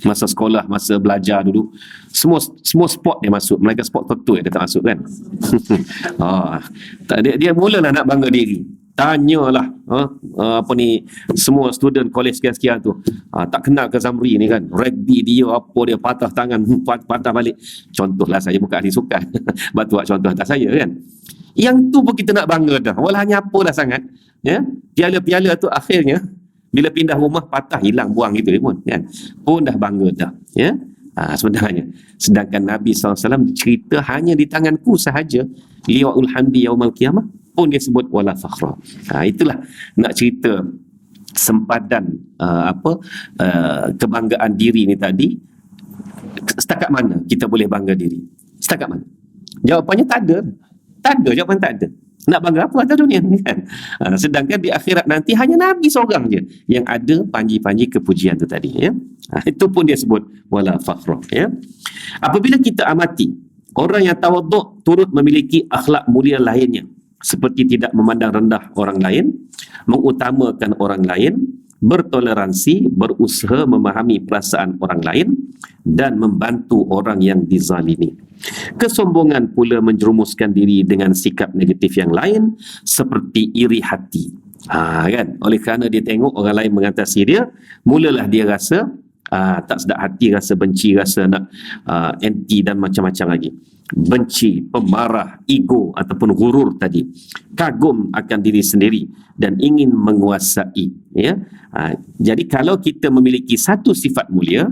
masa sekolah, masa belajar dulu, semua sport dia masuk, mereka sport tertentu dia tak masuk kan. Dia mulalah nak bangga diri. Tanyalah semua student kolej sekian-sekian tu, tak kenal ke Zamri ni kan, rugby dia apa dia, patah tangan patah balik. Contohlah, saya bukan ahli sukan batu contoh atas saya kan. Yang tu pun kita nak bangga dah, walahnya apalah sangat ya. Piala-piala tu akhirnya bila pindah rumah patah, hilang, buang gitu pun kan, pun dah bangga dah ya. Sebenarnya sedangkan Nabi SAW cerita hanya di tanganku sahaja liwa'ul hamdi yaumal qiyamah pun dia sebut wala fakhra. Itulah nak cerita sempadan kebanggaan diri ni tadi. Setakat mana kita boleh bangga diri? Setakat mana? Jawapannya tak ada. Jawapan tak ada. Nak bangga apa atas dunia ni kan? Sedangkan di akhirat nanti hanya Nabi seorang je yang ada panji-panji kepujian tu tadi ya. Itu pun dia sebut wala fakhra ya. Apabila kita amati orang yang tawaduk turut memiliki akhlak mulia lainnya, seperti tidak memandang rendah orang lain, mengutamakan orang lain, bertoleransi, berusaha memahami perasaan orang lain, dan membantu orang yang dizalimi. Kesombongan pula menjerumuskan diri dengan sikap negatif yang lain, seperti iri hati. Kan? Oleh kerana dia tengok orang lain mengatasi dia, mulalah dia rasa tak sedap hati, rasa benci, rasa nak anti dan macam-macam lagi. Benci, pemarah, ego ataupun gurur tadi, kagum akan diri sendiri dan ingin menguasai ya. Jadi kalau kita memiliki satu sifat mulia,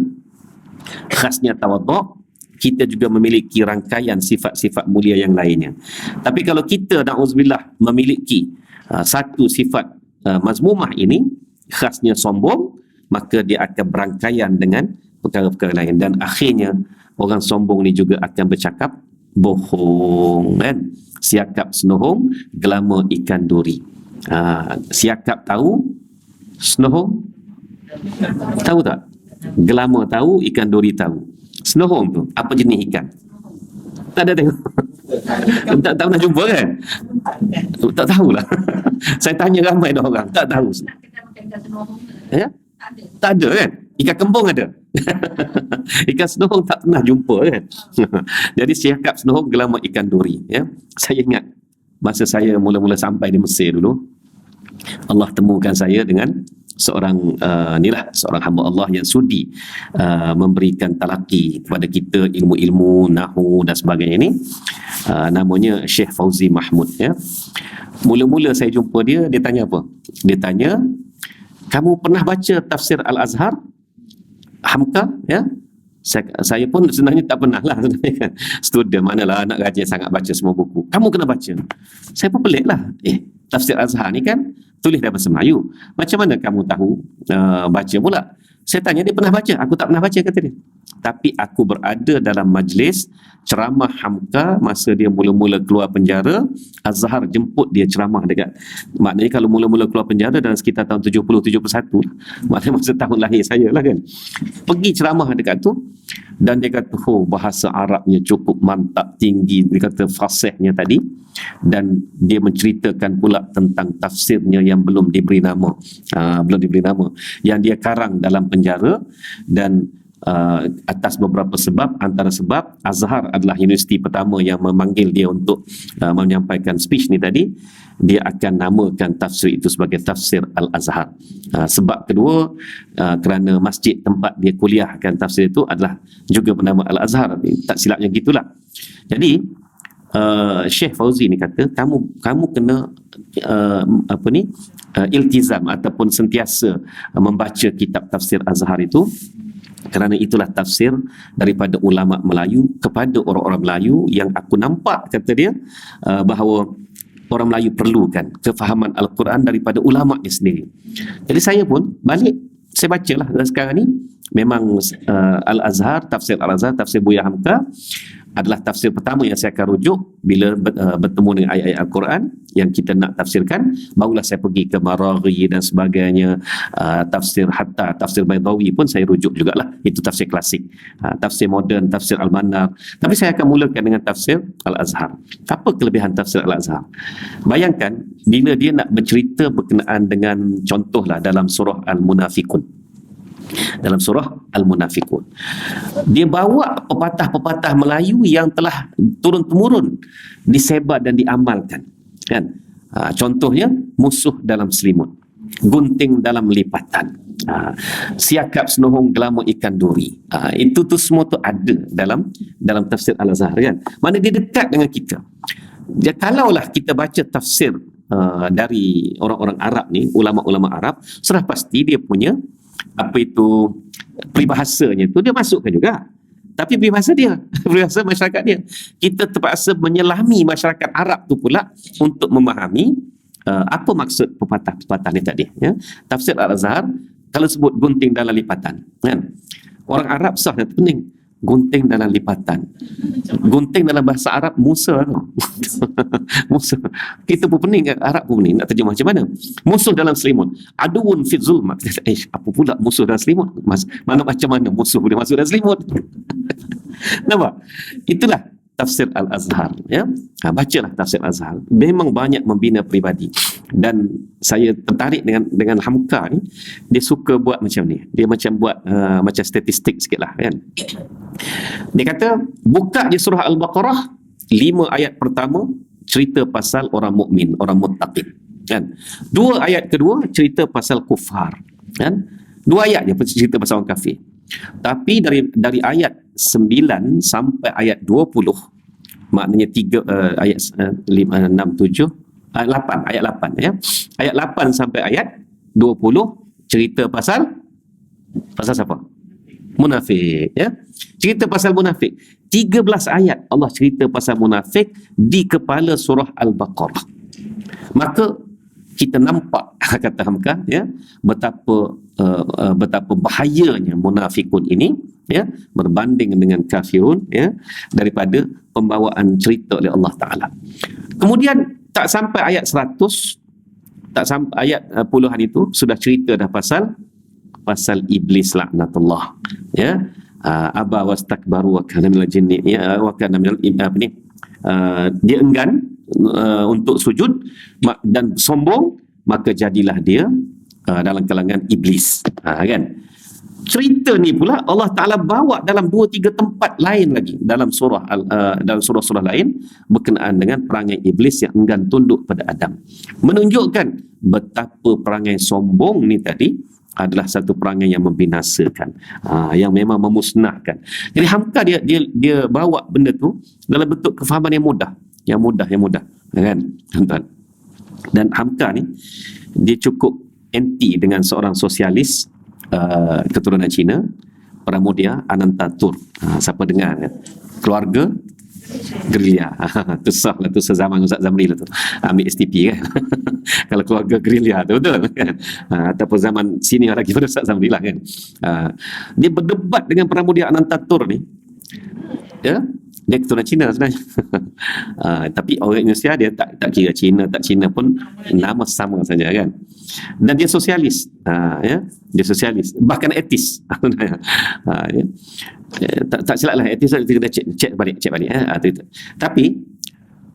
khasnya tawaduk, kita juga memiliki rangkaian sifat-sifat mulia yang lainnya. Tapi kalau kita na'udzubillah memiliki satu sifat mazmumah ini, khasnya sombong, maka dia akan berangkaian dengan perkara-perkara lain, dan akhirnya orang sombong ni juga akan bercakap bohong kan. Siakap senohong, gelama ikan duri. Siakap tahu, senohong tahu tak? Gelama tahu, ikan duri tahu. Senohong tu apa jenis ikan? Tak ada tengok. tak pernah jumpa kan? Tak tahulah. Saya tanya ramai dah orang, tak tahu. Ya? Tak ada kan? Ikan kembung ada. Ikan senohong tak pernah jumpa kan. Jadi siakap senohong, gelama ikan duri ya. Saya ingat masa saya mula-mula sampai di Mesir dulu, Allah temukan saya dengan seorang seorang hamba Allah yang sudi memberikan talaqi kepada kita ilmu-ilmu nahwu dan sebagainya ini. Namanya Syekh Fauzi Mahmud ya. Mula-mula saya jumpa dia tanya apa? Dia tanya, kamu pernah baca tafsir Al-Azhar? Hamka ya? Saya pun sebenarnya tak pernah lah sebenarnya. Student manalah nak rajin sangat baca semua buku. Kamu kena baca. Saya pun pelik lah. Tafsir Azhar ni kan tulis dalam bahasa Melayu. Macam mana kamu tahu baca pula? Saya tanya, dia pernah baca? Aku tak pernah baca, kata dia. Tapi aku berada dalam majlis ceramah Hamka masa dia mula-mula keluar penjara. Azhar jemput dia ceramah dekat. Maknanya kalau mula-mula keluar penjara dalam sekitar tahun 70-71 lah. Maknanya masa tahun lahir saya lah kan. Pergi ceramah dekat tu. Dan dia kata, bahasa Arabnya cukup mantap, tinggi. Dia kata fasihnya tadi. Dan dia menceritakan pula tentang tafsirnya yang belum diberi nama. Yang dia karang dalam penjara. Dan atas beberapa sebab, antara sebab Azhar adalah universiti pertama yang memanggil dia untuk menyampaikan speech ni tadi, dia akan namakan tafsir itu sebagai tafsir Al-Azhar. Sebab kedua, kerana masjid tempat dia kuliahkan tafsir itu adalah juga bernama Al-Azhar. Tak silapnya gitulah. Jadi Syekh Fauzi ni kata, kamu kena iltizam ataupun sentiasa membaca kitab tafsir Azhar itu. Kerana itulah tafsir daripada ulama Melayu kepada orang-orang Melayu yang aku nampak, kata dia, bahawa orang Melayu perlukan kefahaman Al-Quran daripada ulama' sendiri. Jadi saya pun balik, saya bacalah sekarang ni. Memang Al-Azhar, tafsir Al-Azhar, tafsir Buya Hamka adalah tafsir pertama yang saya akan rujuk bila bertemu dengan ayat-ayat Al-Quran yang kita nak tafsirkan. Barulah saya pergi ke Maraghi dan sebagainya, tafsir Hatta, tafsir Baydawi pun saya rujuk jugalah, itu tafsir klasik. Tafsir moden, tafsir Al-Manar. Tapi saya akan mulakan dengan tafsir Al-Azhar. Apa kelebihan tafsir Al-Azhar? Bayangkan bila dia nak bercerita berkenaan dengan, contohlah dalam surah Al-Munafikun, dalam surah Al-Munafikun, dia bawa pepatah-pepatah Melayu yang telah turun-temurun disebar dan diamalkan, kan? Contohnya, musuh dalam selimut, gunting dalam lipatan, siakap senohong gelama ikan duri. Itu tu semua tu ada dalam tafsir Al-Azhar, kan? Mana dia dekat dengan kita. Dia, kalaulah kita baca tafsir dari orang-orang Arab ni, ulama-ulama Arab, sudah pasti dia punya apa itu peribahasanya tu dia masukkan juga. Tapi peribahasa dia, peribahasa masyarakat dia. Kita terpaksa menyelami masyarakat Arab tu pula untuk memahami apa maksud pepatah-pepatah ni tadi, ya. Tafsir Al-Azhar kalau sebut gunting dalam lipatan, kan? Orang Arab sah dan pening. Gunting dalam lipatan. Gunting dalam bahasa Arab Musa tu. Musa. Kita pun pening, Arab pun pening nak terjemah macam mana. Musuh dalam selimut. Aduun fi zulmat. Apa pula musuh dalam selimut? Mana macam mana musuh boleh masuk dalam selimut? Nampak? Itulah tafsir Al-Azhar, ya. Bacalah tafsir Al-Azhar. Memang banyak membina peribadi. Dan saya tertarik dengan Hamka ni, dia suka buat macam ni. Dia macam buat macam statistik sikit lah, kan. Dia kata, buka je surah Al-Baqarah, 5 ayat pertama cerita pasal orang mukmin, orang muttaqin, kan. 2 ayat kedua cerita pasal kufar, kan. 2 ayat je cerita pasal orang kafir. Tapi dari ayat 9 sampai ayat 20, maknanya 3 ayat 5, 6, 7, ayat 8, ya. Ayat 8 sampai ayat 20 cerita pasal siapa? Munafik, ya. Cerita pasal munafik. 13 ayat Allah cerita pasal munafik di kepala surah Al-Baqarah. Maka kita nampak, kata Hamka, ya, betapa bahayanya munafikun ini, ya, berbanding dengan kafirun, ya, daripada pembawaan cerita oleh Allah Ta'ala. Kemudian tak sampai ayat 100, tak sampai ayat puluhan itu sudah cerita dah pasal iblis laknatullah, ya. Aba wastakbaru wa kana minal jinni, ya, wa kana minal dia enggan untuk sujud dan sombong, maka jadilah dia dalam kalangan iblis, kan. Cerita ni pula Allah Ta'ala bawa dalam 2-3 tempat lain lagi dalam surah-surah lain berkenaan dengan perangai iblis yang enggan tunduk pada Adam, menunjukkan betapa perangai sombong ni tadi adalah satu perangai yang membinasakan, yang memang memusnahkan. Jadi Hamka dia bawa benda tu dalam bentuk kefahaman yang mudah, kan, tuan-tuan. Dan Hamka ni dia cukup anti dengan seorang sosialis keturunan Cina, Pramudia Anantatur. Siapa dengar, kan? Keluarga gerilya. Tu sah lah, tu sezaman Ustaz Zamri lah tu. Ambil STP, kan. Kalau keluarga gerilya tu, betul, kan. Ataupun zaman senior lagi pada Ustaz Zamri lah, kan. Dia berdebat dengan Pramudia Anantatur ni, ya. Dia keturunan Cina sebenarnya. Tapi orang Indonesia dia tak kira Cina, tak Cina pun nama sama saja, kan. Dan dia sosialis, ya. Dia sosialis, bahkan etis. Ya. Tak silap lah, etis kita kena cek balik, ya. Tapi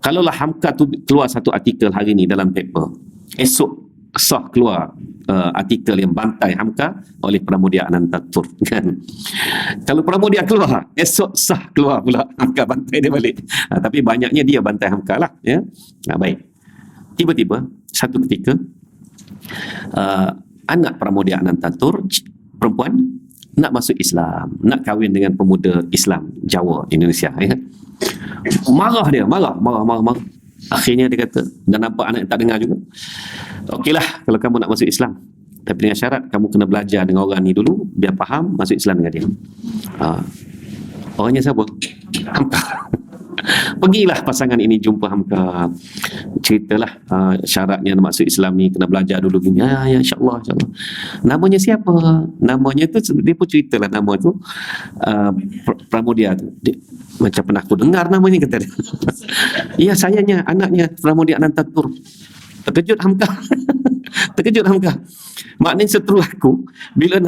kalaulah Hamka tu keluar satu artikel hari ni dalam paper, esok sah keluar artikel yang bantai Hamka oleh Pramudia Anantatur, kan. Kalau Pramudia keluar, esok sah keluar pula Hamka bantai dia balik. Tapi banyaknya dia bantai Hamka lah, ya. Baik. Tiba-tiba satu ketika anak Pramudia Anantatur, perempuan, nak masuk Islam, nak kahwin dengan pemuda Islam Jawa Indonesia, ya. Marah. Akhirnya dia kata, dan nampak anak tak dengar juga, okeylah kalau kamu nak masuk Islam, Tapi dengan syarat kamu kena belajar dengan orang ni dulu, biar faham, masuk Islam dengan dia. Orangnya siapa? Hamka. Pergilah pasangan ini jumpa Hamka, ceritalah syaratnya nak masuk Islam ni kena belajar dulu gini. Ya insyaAllah, insyaAllah. Namanya siapa? Namanya tu dia pun ceritalah nama tu, Pramudia tu. Dia, macam pernah aku dengar namanya, kata dia. Ya, sayanya anaknya Pramudia Anantatur. Terkejut Hamka. Terkejut Hamka. Maknanya seteru aku, bila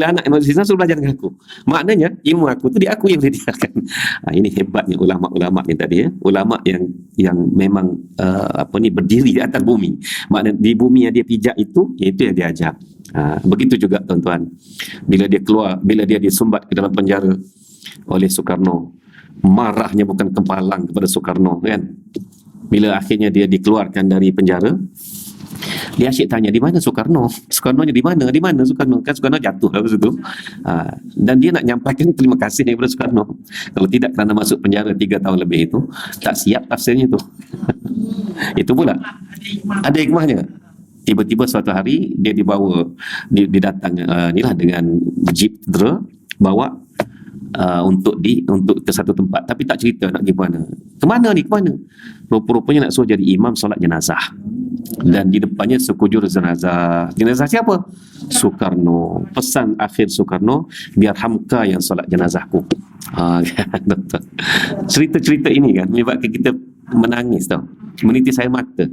anak yang masuk Islam suruh belajar dengan aku. Maknanya ilmu aku tu dia aku yang sediakan. Ini hebatnya ulama-ulama ni tadi ya. Ulama yang memang berdiri di atas bumi. Maknanya di bumi yang dia pijak itu yang dia ajar. Begitu juga tuan-tuan. Bila dia keluar, bila dia disumbat ke dalam penjara oleh Soekarno, marahnya bukan kempalang kepada Soekarno kan. Bila akhirnya dia dikeluarkan dari penjara, dia asyik tanya, di mana Soekarno? Soekarnonya di mana? Di mana Soekarno? Kan Soekarno jatuh lah situ. Dan dia nak nyampaikan terima kasih kepada Soekarno. Kalau tidak kerana masuk penjara 3 tahun lebih itu, tak siap tafsirnya itu. Itu pula. Ada hikmahnya. Tiba-tiba suatu hari dia dibawa, didatang inilah dengan jeep tentera, bawa untuk ke satu tempat, tapi tak cerita nak pergi mana. Kemana ni? Kemana? Rupa-rupanya nak suruh jadi imam solat jenazah. Dan di depannya sekujur jenazah. Jenazah siapa? Soekarno. Pesan akhir Soekarno, biar Hamka yang solat jenazahku. Cerita-cerita ini kan menyebabkan kita menangis tau, menitis air mata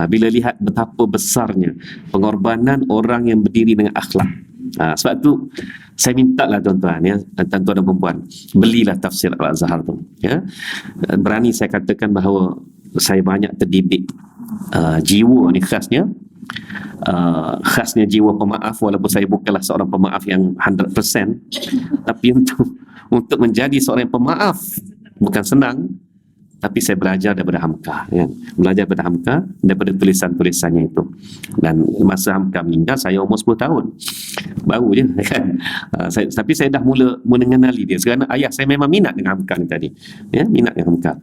bila lihat betapa besarnya pengorbanan orang yang berdiri dengan akhlak. Sebab tu saya minta lah tuan-tuan ya, tuan-tuan dan perempuan, belilah tafsir Al-Azhar tu ya. Berani saya katakan bahawa saya banyak terdidik jiwa ni khasnya jiwa pemaaf, walaupun saya bukanlah seorang pemaaf yang 100%, tapi untuk menjadi seorang pemaaf bukan senang. Tapi saya belajar daripada Hamka ya. Belajar daripada Hamka, daripada tulisan-tulisannya itu. Dan masa Hamka meninggal, saya umur 10 tahun. Baru je kan. Tapi saya dah mula mengenali dia. Kerana ayah saya memang minat dengan Hamka ni tadi ya, minat dengan Hamka.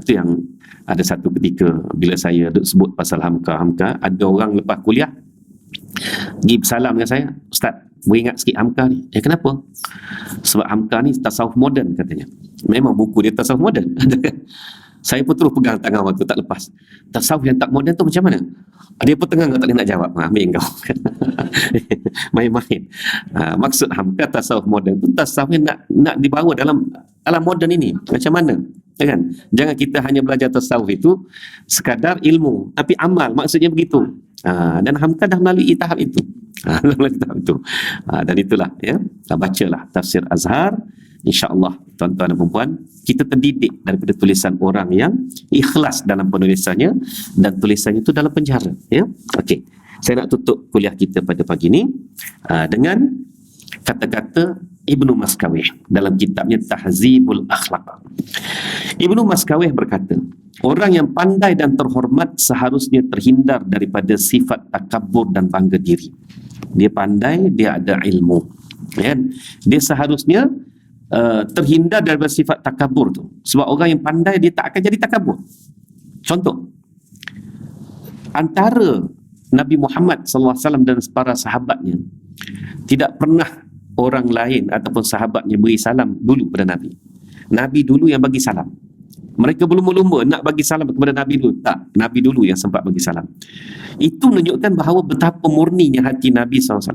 Itu yang ada satu ketika bila saya sebut pasal Hamka, ada orang lepas kuliah pergi bersalam dengan saya, Ustaz, boleh ingat sikit Hamka ni? Kenapa? Sebab Hamka ni tasawuf moden katanya. Memang buku dia tasawuf moden. Saya pun terus pegang tangan waktu tak lepas. Tasawuf yang tak moden tu macam mana? Dia pun tengah tak boleh nak jawab. Ambil kau. Main-main. Maksud Hamka tasawuf moden tu tasawuf yang nak dibawa dalam alam moden ini. Macam mana? Ya kan? Jangan kita hanya belajar tasawuf itu sekadar ilmu, tapi amal, maksudnya begitu. Dan Hamka dah melalui tahap itu. Dan itulah ya, bacalah tafsir Azhar. InsyaAllah tuan-tuan dan perempuan, kita terdidik daripada tulisan orang yang ikhlas dalam penulisannya, dan tulisannya itu dalam penjara ya. Okey, saya nak tutup kuliah kita pada pagi ini dengan kata-kata Ibnu Maskawih dalam kitabnya Tahzibul Akhlaq. Ibnu Maskawih berkata, orang yang pandai dan terhormat seharusnya terhindar daripada sifat takabur dan bangga diri. Dia pandai, dia ada ilmu ya? Dia seharusnya terhindar daripada sifat takabur tu. Sebab orang yang pandai, dia tak akan jadi takabur. Contoh, antara Nabi Muhammad SAW dan para sahabatnya, tidak pernah orang lain ataupun sahabatnya beri salam dulu pada Nabi. Nabi dulu yang bagi salam. Mereka berlumba-lumba nak bagi salam kepada Nabi dulu. Tak, Nabi dulu yang sempat bagi salam. Itu menunjukkan bahawa betapa murninya hati Nabi SAW.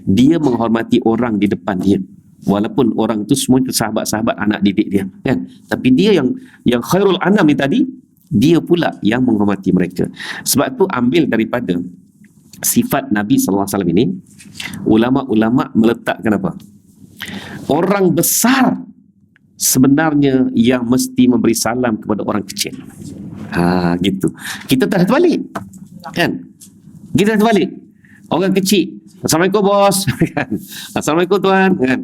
Dia menghormati orang di depan dia, walaupun orang itu semua itu sahabat-sahabat anak didik dia kan. Tapi dia yang khairul anam ni tadi, dia pula yang menghormati mereka. Sebab tu ambil daripada sifat Nabi SAW ini, ulama-ulama meletakkan apa? Orang besar sebenarnya yang mesti memberi salam kepada orang kecil. Gitu. Kita tak ada terbalik kan? Kita tak terbalik. Orang kecil, Assalamualaikum bos kan? Assalamualaikum tuan kan?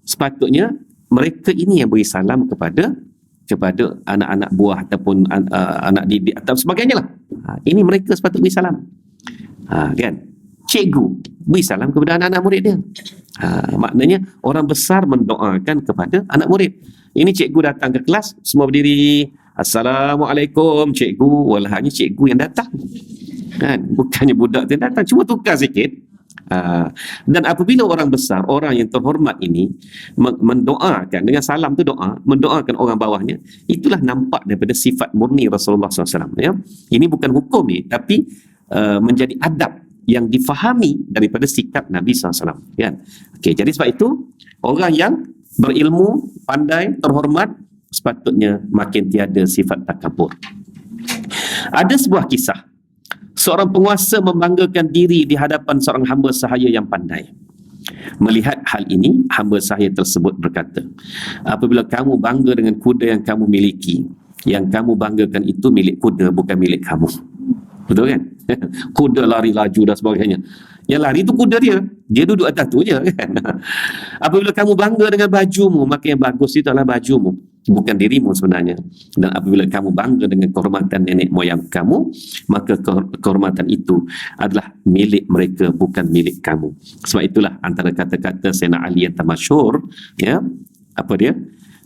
Sepatutnya mereka ini yang beri salam kepada anak-anak buah ataupun anak didik atau sebagainya lah. Ini mereka sepatutnya beri salam. Kan? Cikgu beri salam kepada anak-anak murid dia. Maknanya orang besar mendoakan kepada anak murid. Ini cikgu datang ke kelas, semua berdiri, Assalamualaikum cikgu. Walhanya cikgu yang datang kan? Bukannya budak tu yang datang. Cuma tukar sikit, Dan apabila orang besar, orang yang terhormat ini mendoakan dengan salam tu doa, mendoakan orang bawahnya, itulah nampak daripada sifat murni Rasulullah SAW. Ya. Ini bukan hukum ni, tapi menjadi adab yang difahami daripada sikap Nabi SAW. Kan? Okay, jadi sebab itu orang yang berilmu, pandai, terhormat, sepatutnya makin tiada sifat takabur. Ada sebuah kisah. Seorang penguasa membanggakan diri di hadapan seorang hamba sahaya yang pandai. Melihat hal ini, hamba sahaya tersebut berkata, apabila kamu bangga dengan kuda yang kamu miliki, yang kamu banggakan itu milik kuda, bukan milik kamu. Betul kan? Kuda lari laju dan sebagainya. Yang lari tu kuda dia. Dia duduk atas tu je kan. Apabila kamu bangga dengan bajumu, maka yang bagus itu adalah bajumu, bukan dirimu sebenarnya. Dan apabila kamu bangga dengan kehormatan nenek moyang kamu, maka kehormatan itu adalah milik mereka, bukan milik kamu. Sebab itulah antara kata-kata Sayyidina Ali yang termasyhur, ya, apa dia?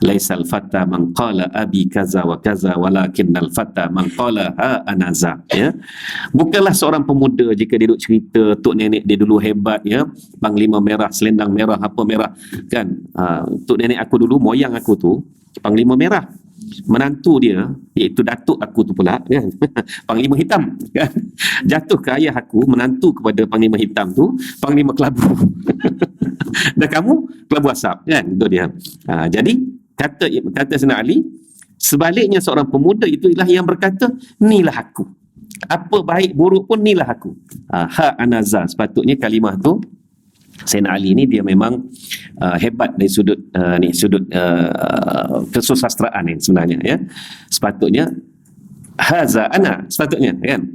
Laisal fata man qala abi kaza wa kaza walakinnal fata man qala ha anaza. Ya, bukanlah seorang pemuda jika dia duduk cerita tok nenek dia dulu hebat, ya, panglima merah, selendang merah, apa merah kan. Tok nenek aku dulu, moyang aku tu panglima merah, menantu dia iaitu datuk aku tu pula kan panglima hitam kan. Jatuh ke ayah aku, menantu kepada panglima hitam tu panglima kelabu. Dan kamu kelabu asap kan. Itu dia. Jadi kata Sayyidina Ali, sebaliknya seorang pemuda itu ialah yang berkata, inilah aku, apa baik buruk pun inilah aku. Ha anaza, sepatutnya kalimah tu Sayyidina Ali ni dia memang hebat dari sudut kesusastraan ni sebenarnya, ya. Sepatutnya haza ana, sepatutnya kan.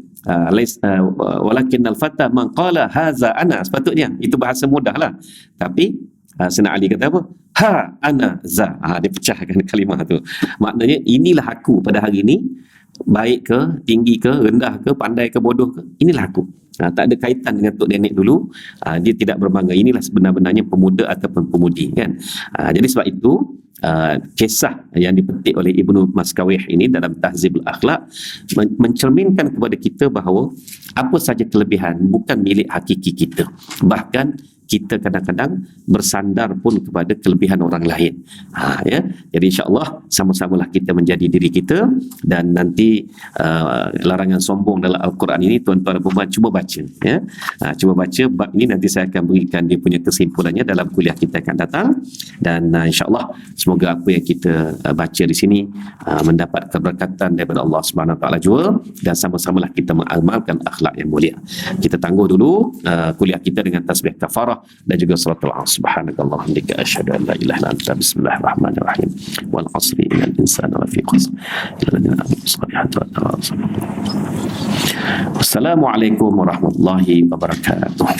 Walakinnal fata man qala haza ana, sepatutnya itu bahasa mudahlah. Tapi Sayyidina Ali kata apa? Ha ana za. Dia pecahkan kalimah tu. Maknanya inilah aku pada hari ini, baik ke, tinggi ke, rendah ke, pandai ke, bodoh ke, inilah aku. Tak ada kaitan dengan tok nenek dulu. Dia tidak berbangga. Inilah sebenar-benarnya pemuda ataupun pemudi kan. Jadi sebab itu kisah yang dipetik oleh Ibnu Maskawih ini dalam Tahzibul Akhlak mencerminkan kepada kita bahawa apa saja kelebihan bukan milik hakiki kita. Bahkan kita kadang-kadang bersandar pun kepada kelebihan orang lain. Ya. Jadi insya-Allah sama-samalah kita menjadi diri kita, dan nanti larangan sombong dalam Al-Quran ini tuan-tuan dan puan cuba baca, ya. Cuba baca bab ini, nanti saya akan berikan dia punya kesimpulannya dalam kuliah kita akan datang, dan insya-Allah semoga apa yang kita baca di sini mendapat keberkatan daripada Allah Subhanahu Wa Taala juga, dan sama-samalah kita mengamalkan akhlak yang mulia. Kita tangguh dulu kuliah kita dengan tasbih kafarah dan juga salatul asr. Subhanakallahumma hamdika asyhadu an la ilaha illa anta, bismillahirrahmanirrahim, wal 'asri innal insana lafi khusr illa alladziina aamanu bis-solihati wa tawasaw. Wassalamualaikum warahmatullahi wabarakatuh.